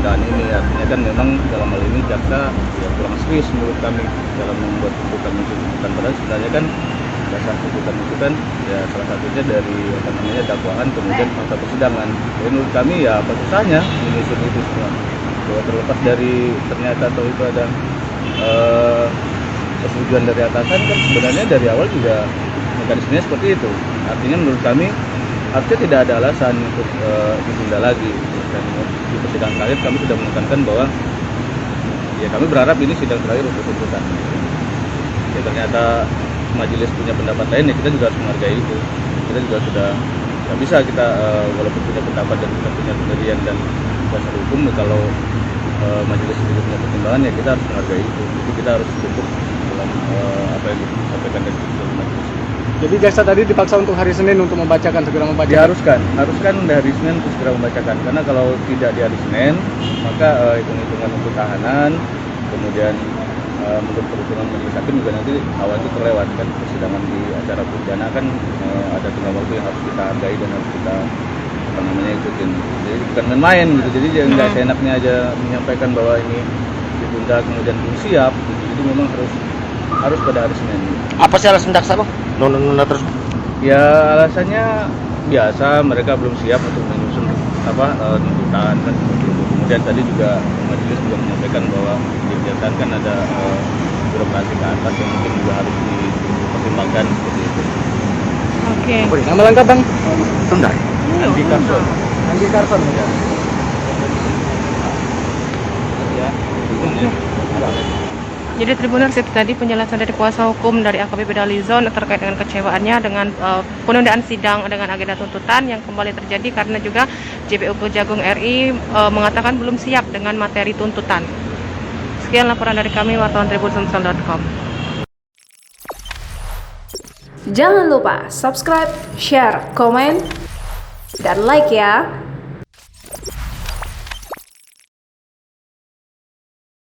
penundaan ini artinya kan memang dalam hal ini jaksa ya kurang serius menurut kami dalam membuat tuntutan. Padahal sebenarnya kan dasar tuntutan itu kan ya salah satunya dari dakwaan kemudian fakta persidangan. Jadi menurut kami ya apa susahnya menyusun itu semua. Bahwa terlepas dari ternyata atau itu ada persetujuan dari atasan kan sebenarnya dari awal juga mekanismenya seperti itu. Artinya menurut kami harusnya tidak ada alasan untuk ditunda lagi. Dan di persidangan terakhir kami sudah menekankan bahwa ya kami berharap ini sidang terakhir untuk tuntutan. Ya ternyata majelis punya pendapat lain ya kita juga harus menghargai itu. Kita juga sudah nggak bisa kita walaupun punya pendapat dan kita punya pendirian dan dasar hukum kalau majelis itu punya pertimbangan ya kita harus menghargai itu. Jadi kita harus cukup dalam apa yang disampaikan dari majelis. Jadi jaksa tadi dipaksa untuk hari Senin untuk segera membacakan. Diharuskan hari Senin untuk segera membacakan. Karena kalau tidak di hari Senin, maka hitung-hitungan untuk tahanan, kemudian menurut perhitungan majelis hakim juga nanti awal itu terlewat kan persidangan di acara pidana kan ada tengah waktu yang harus kita hargai dan harus kita ikutin. Jadi bukan main-main gitu. Jadi nggak seenaknya aja menyampaikan bahwa ini ditunda kemudian belum siap. Gitu. Jadi memang harus pada hari Senin. Apa sih alasan jaksa, Bang? Nunda terus? Ya alasannya biasa, mereka belum siap untuk menyusun tuntutan kan seperti itu. Kemudian tadi juga majelis juga menyampaikan bahwa di kejaksaan kan ada birokrasi ke atas yang mungkin juga harus dipertimbangkan seperti itu. Oke. Nama lengkap Bang? Tunda. Andi Karson. Andi Karson. Ya. Jadi Tribuners itu tadi penjelasan dari kuasa hukum dari AKBP Dalizon terkait dengan kecewaannya dengan penundaan sidang dengan agenda tuntutan yang kembali terjadi karena juga JPU Kejagung RI mengatakan belum siap dengan materi tuntutan. Sekian laporan dari kami wartawan tribunsunsel.com. Jangan lupa subscribe, share, komen, dan like ya.